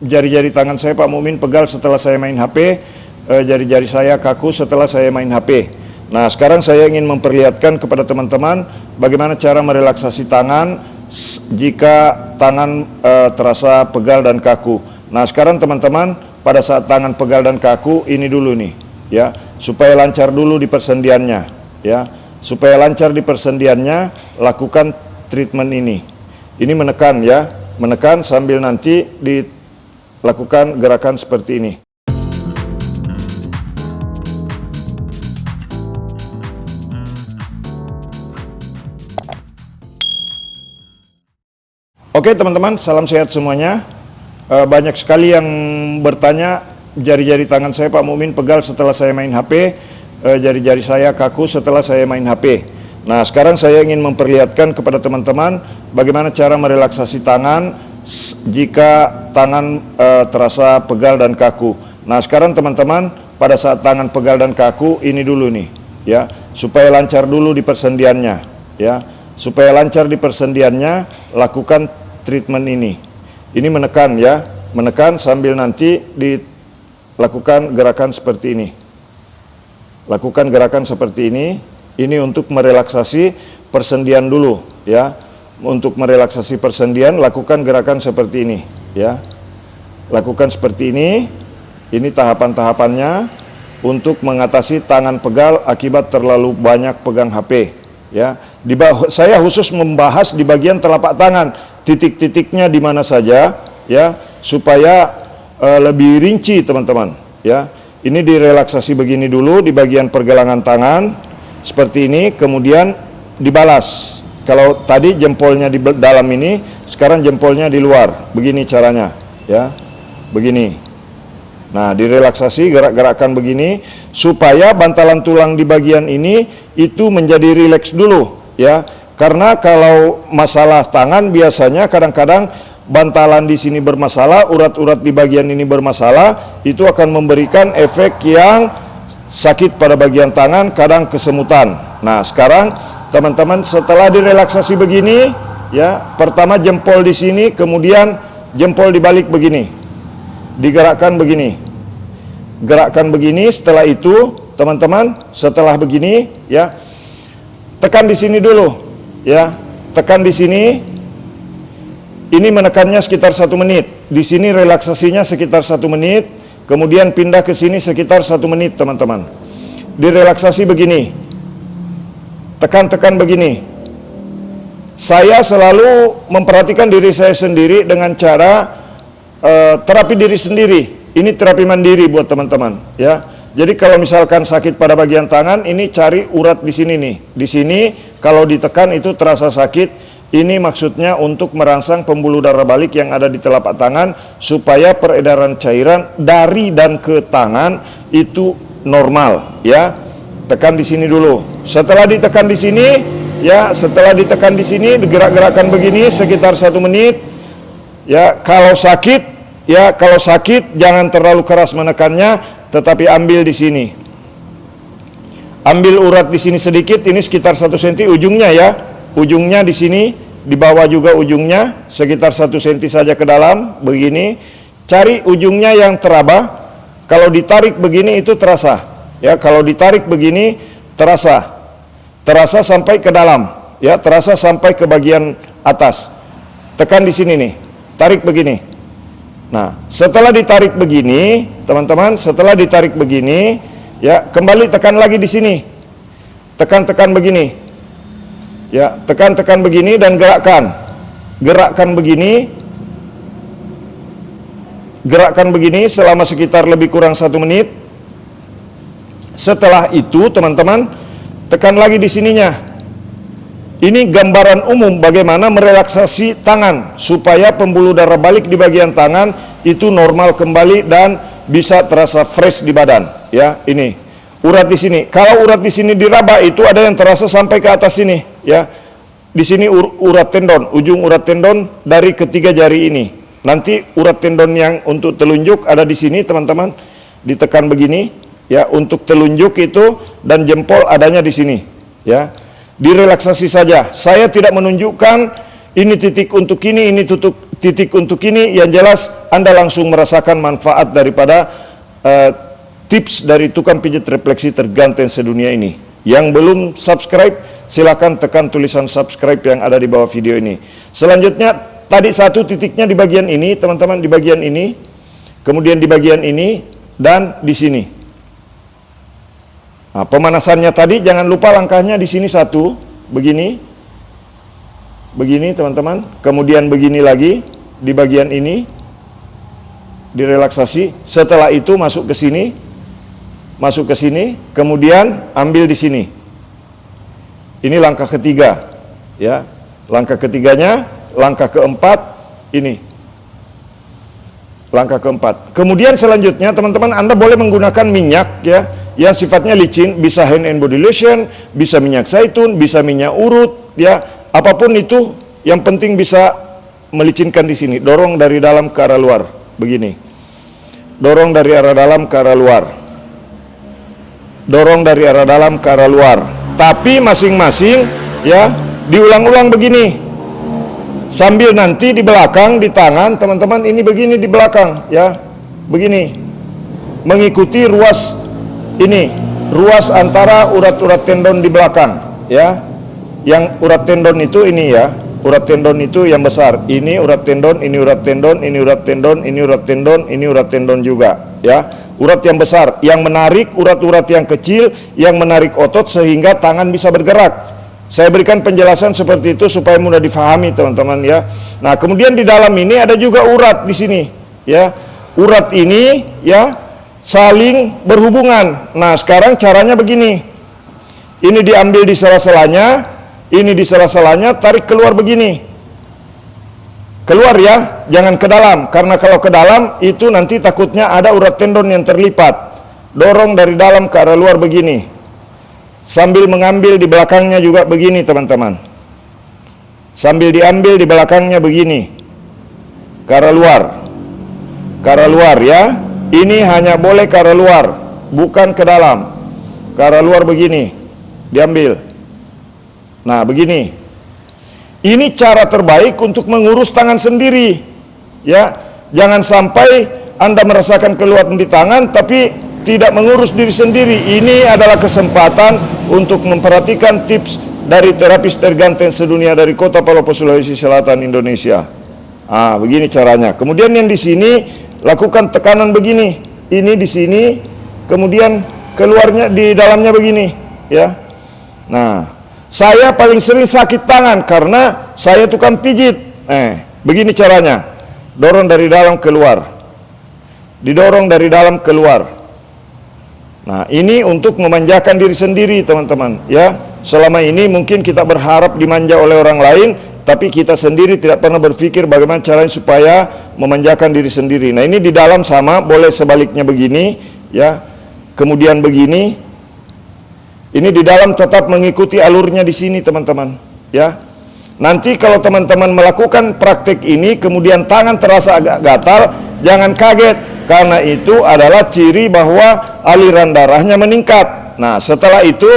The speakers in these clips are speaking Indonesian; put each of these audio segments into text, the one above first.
Jari-jari tangan saya Pak Mukmin pegal setelah saya main HP, jari-jari saya kaku setelah saya main HP. Nah, sekarang saya ingin memperlihatkan kepada teman-teman bagaimana cara merelaksasi tangan jika tangan terasa pegal dan kaku. Nah, sekarang teman-teman pada saat tangan pegal dan kaku ini dulu nih, ya, supaya lancar dulu di persendiannya, ya. Supaya lancar di persendiannya, lakukan treatment ini. Ini menekan ya, menekan sambil nanti dilakukan gerakan seperti ini. Oke teman-teman, salam sehat semuanya. Banyak sekali yang bertanya, jari-jari tangan saya Pak Mukmin pegal setelah saya main HP, jari-jari saya kaku setelah saya main HP. Nah, sekarang saya ingin memperlihatkan kepada teman-teman bagaimana cara merelaksasi tangan jika tangan terasa pegal dan kaku. Nah, sekarang teman-teman pada saat tangan pegal dan kaku ini dulu nih, ya, supaya lancar dulu di persendiannya, ya. Supaya lancar di persendiannya, lakukan treatment ini. Ini menekan ya, menekan sambil nanti dilakukan gerakan seperti ini. Lakukan gerakan seperti ini. Ini untuk merelaksasi persendian dulu ya. Untuk merelaksasi persendian, lakukan gerakan seperti ini ya. Lakukan seperti ini. Ini tahapan-tahapannya untuk mengatasi tangan pegal akibat terlalu banyak pegang HP ya. Saya khusus membahas di bagian telapak tangan, titik-titiknya di mana saja ya, supaya lebih rinci teman-teman ya. Ini direlaksasi begini dulu di bagian pergelangan tangan seperti ini, kemudian dibalas. Kalau tadi jempolnya di dalam ini, sekarang jempolnya di luar. Begini caranya ya. Begini. Nah, direlaksasi gerak-gerakan begini supaya bantalan tulang di bagian ini itu menjadi rileks dulu ya. Karena kalau masalah tangan biasanya kadang-kadang bantalan di sini bermasalah, urat-urat di bagian ini bermasalah, itu akan memberikan efek yang sakit pada bagian tangan, kadang kesemutan. Nah, sekarang teman-teman setelah direlaksasi begini, ya, pertama jempol di sini, kemudian jempol dibalik begini, digerakkan begini, gerakkan begini. Setelah itu, teman-teman, setelah begini, ya, tekan di sini dulu, ya, tekan di sini. Ini menekannya sekitar 1 menit. Di sini relaksasinya sekitar 1 menit. Kemudian pindah ke sini sekitar 1 menit, teman-teman. Direlaksasi begini. Tekan-tekan begini. Saya selalu memperhatikan diri saya sendiri dengan cara terapi diri sendiri. Ini terapi mandiri buat teman-teman, ya. Jadi kalau misalkan sakit pada bagian tangan, ini cari urat di sini nih. Di sini kalau ditekan itu terasa sakit. Ini maksudnya untuk merangsang pembuluh darah balik yang ada di telapak tangan supaya peredaran cairan dari dan ke tangan itu normal, ya. Tekan di sini dulu. Setelah ditekan di sini, ya, setelah ditekan di sini, gerak-gerakan begini sekitar 1 menit. Ya, kalau sakit, ya, kalau sakit jangan terlalu keras menekannya, tetapi ambil di sini. Ambil urat di sini sedikit, ini sekitar 1 cm ujungnya ya. Ujungnya di sini, di bawah juga ujungnya, sekitar 1 cm saja ke dalam, begini. Cari ujungnya yang teraba. Kalau ditarik begini itu terasa, ya. Kalau ditarik begini terasa, terasa sampai ke dalam, ya, terasa sampai ke bagian atas. Tekan di sini nih, tarik begini. Nah, setelah ditarik begini, teman-teman, setelah ditarik begini, ya, kembali tekan lagi di sini. Tekan-tekan begini. Ya, tekan-tekan begini dan gerakkan. Gerakkan begini. Gerakkan begini selama sekitar lebih kurang 1 menit. Setelah itu, teman-teman, tekan lagi di sininya. Ini gambaran umum bagaimana merelaksasi tangan supaya pembuluh darah balik di bagian tangan itu normal kembali dan bisa terasa fresh di badan, ya. Ini urat di sini. Kalau urat di sini diraba itu ada yang terasa sampai ke atas sini, ya. Di sini urat tendon, ujung urat tendon dari ketiga jari ini. Nanti urat tendon yang untuk telunjuk ada di sini, teman-teman. Ditekan begini, ya, untuk telunjuk itu, dan jempol adanya di sini, ya. Direlaksasi saja. Saya tidak menunjukkan ini titik untuk ini titik untuk ini, yang jelas Anda langsung merasakan manfaat daripada tips dari tukang pijat refleksi terganteng sedunia ini. Yang belum subscribe, silakan tekan tulisan subscribe yang ada di bawah video ini. Selanjutnya, tadi satu titiknya di bagian ini, teman-teman, di bagian ini, kemudian di bagian ini, dan di sini. Nah, pemanasannya tadi, jangan lupa langkahnya di sini satu, begini, teman-teman, kemudian begini lagi, di bagian ini, direlaksasi. Setelah itu masuk ke sini, kemudian ambil di sini. Ini langkah ketiga, ya. Langkah ketiganya, langkah keempat, ini. Langkah keempat. Kemudian selanjutnya, teman-teman, Anda boleh menggunakan minyak, ya, yang sifatnya licin, bisa hand and body lotion, bisa minyak zaitun, bisa minyak urut, ya, apapun itu, yang penting bisa melicinkan di sini. Dorong dari dalam ke arah luar, begini. Dorong dari arah dalam ke arah luar. Dorong dari arah dalam ke arah luar. Tapi masing-masing, ya, diulang-ulang begini. Sambil nanti di belakang, di tangan, teman-teman, ini begini di belakang, ya, begini. Mengikuti ruas ini, ruas antara urat-urat tendon di belakang, ya. Yang urat tendon itu ini, ya. Urat tendon itu yang besar. Ini urat tendon, ini urat tendon, ini urat tendon, ini urat tendon, ini urat tendon juga, ya. Urat yang besar yang menarik urat-urat yang kecil, yang menarik otot sehingga tangan bisa bergerak. Saya berikan penjelasan seperti itu supaya mudah difahami, teman-teman, ya. Nah, kemudian di dalam ini ada juga urat di sini, ya. Urat ini, ya, saling berhubungan. Nah, sekarang caranya begini. Ini diambil di sela-selanya, ini di sela-selanya, tarik keluar begini. Keluar, ya, jangan ke dalam, karena kalau ke dalam itu nanti takutnya ada urat tendon yang terlipat. Dorong dari dalam ke arah luar begini. Sambil mengambil di belakangnya juga begini, teman-teman. Sambil diambil di belakangnya begini. Ke arah luar. Ke arah luar, ya. Ini hanya boleh ke arah luar, bukan ke dalam. Ke arah luar begini. Diambil. Nah, begini. Ini cara terbaik untuk mengurus tangan sendiri, ya. Jangan sampai Anda merasakan keluhan di tangan tapi tidak mengurus diri sendiri. Ini adalah kesempatan untuk memperhatikan tips dari terapis terganteng sedunia dari Kota Palopo, Sulawesi Selatan, Indonesia. Ah, begini caranya. Kemudian yang di sini lakukan tekanan begini. Ini di sini, kemudian keluarnya di dalamnya begini, ya. Nah, saya paling sering sakit tangan karena saya tukang pijit. Begini caranya. Dorong dari dalam keluar. Didorong dari dalam keluar. Nah, ini untuk memanjakan diri sendiri, teman-teman, ya. Selama ini mungkin kita berharap dimanja oleh orang lain, tapi kita sendiri tidak pernah berpikir bagaimana caranya supaya memanjakan diri sendiri. Nah, ini di dalam sama, boleh sebaliknya begini, ya. Kemudian begini. Ini di dalam tetap mengikuti alurnya di sini, teman-teman, ya. Nanti kalau teman-teman melakukan praktik ini kemudian tangan terasa agak gatal, jangan kaget, karena itu adalah ciri bahwa aliran darahnya meningkat. Nah, setelah itu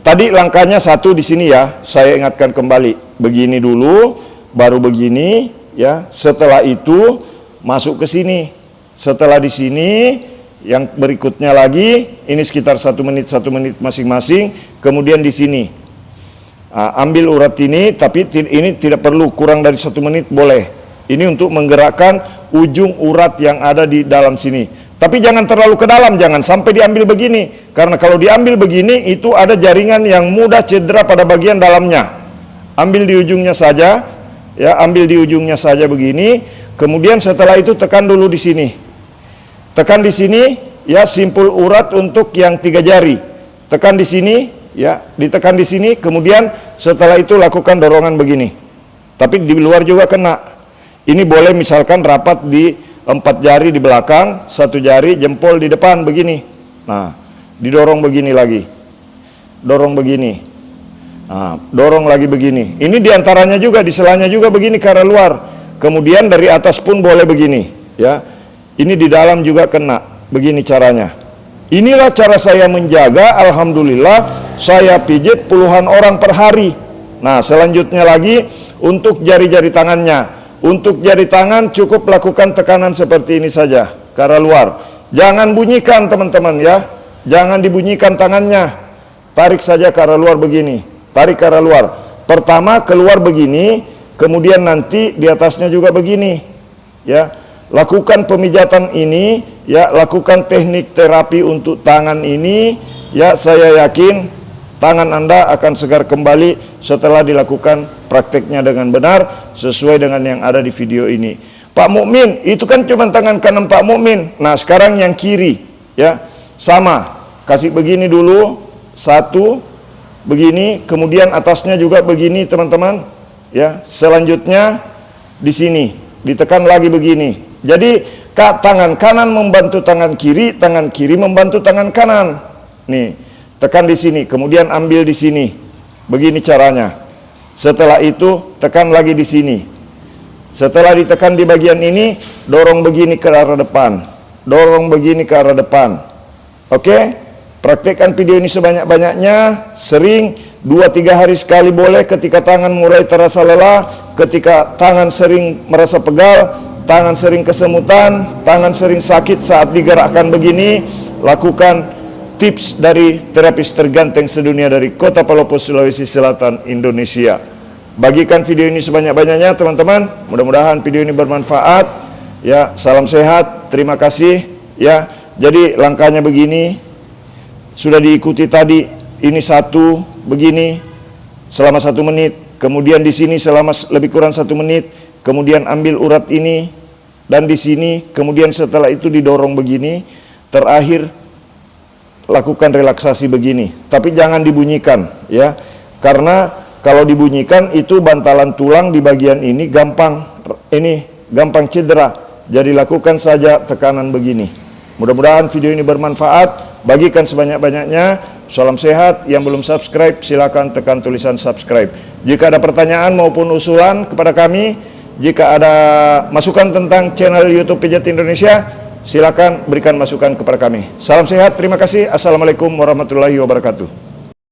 tadi langkahnya satu di sini, ya. Saya ingatkan kembali. Begini dulu, baru begini, ya. Setelah itu masuk ke sini. Setelah di sini, yang berikutnya lagi, ini sekitar 1 menit masing-masing. Kemudian di sini, ambil urat ini, tapi ini tidak perlu kurang dari 1 menit, boleh. Ini untuk menggerakkan ujung urat yang ada di dalam sini. Tapi jangan terlalu ke dalam, jangan sampai diambil begini. Karena kalau diambil begini, itu ada jaringan yang mudah cedera pada bagian dalamnya. Ambil di ujungnya saja, ya, ambil di ujungnya saja begini. Kemudian setelah itu tekan dulu di sini. Tekan di sini, ya, simpul urat untuk yang 3 jari. Tekan di sini, ya, ditekan di sini. Kemudian setelah itu lakukan dorongan begini. Tapi di luar juga kena. Ini boleh misalkan rapat di 4 jari di belakang, 1 jari jempol di depan begini. Nah, didorong begini lagi. Dorong begini. Nah, dorong lagi begini. Ini diantaranya juga, di selanya juga begini ke arah luar. Kemudian dari atas pun boleh begini, ya. Ini di dalam juga kena. Begini caranya. Inilah cara saya menjaga, alhamdulillah, saya pijit puluhan orang per hari. Nah, selanjutnya lagi untuk jari-jari tangannya. Untuk jari tangan cukup lakukan tekanan seperti ini saja, ke arah luar. Jangan bunyikan teman-teman ya. Jangan dibunyikan tangannya. Tarik saja ke arah luar begini. Tarik ke arah luar. Pertama keluar begini, kemudian nanti di atasnya juga begini. Ya. Lakukan pemijatan ini, ya, lakukan teknik terapi untuk tangan ini, ya, saya yakin tangan Anda akan segar kembali setelah dilakukan prakteknya dengan benar sesuai dengan yang ada di video ini. Pak Mukmin, itu kan cuma tangan kanan Pak Mukmin. Nah, sekarang yang kiri, ya, sama. Kasih begini dulu, satu, begini, kemudian atasnya juga begini, teman-teman. Ya, selanjutnya di sini, ditekan lagi begini. Jadi, tangan kanan membantu tangan kiri membantu tangan kanan. Nih, tekan di sini, kemudian ambil di sini. Begini caranya. Setelah itu, tekan lagi di sini. Setelah ditekan di bagian ini, dorong begini ke arah depan. Dorong begini ke arah depan. Oke? Praktekkan video ini sebanyak-banyaknya, sering, 2-3 hari sekali boleh ketika tangan mulai terasa lelah, ketika tangan sering merasa pegal, tangan sering kesemutan, tangan sering sakit saat digerakkan begini, lakukan tips dari terapis terganteng sedunia dari Kota Palopo, Sulawesi Selatan, Indonesia. Bagikan video ini sebanyak-banyaknya teman-teman. Mudah-mudahan video ini bermanfaat. Ya, salam sehat. Terima kasih. Ya, jadi langkahnya begini. Sudah diikuti tadi. Ini satu begini selama 1 menit. Kemudian di sini selama lebih kurang 1 menit. Kemudian ambil urat ini dan di sini. Kemudian setelah itu didorong begini. Terakhir lakukan relaksasi begini, tapi jangan dibunyikan ya, karena kalau dibunyikan itu bantalan tulang di bagian ini gampang cedera. Jadi lakukan saja tekanan begini. Mudah-mudahan video ini bermanfaat. Bagikan sebanyak-banyaknya. Salam sehat. Yang belum subscribe silakan tekan tulisan subscribe. Jika ada pertanyaan maupun usulan kepada kami, jika ada masukan tentang channel YouTube Pijat Indonesia, silakan berikan masukan kepada kami. Salam sehat, terima kasih. Assalamualaikum warahmatullahi wabarakatuh.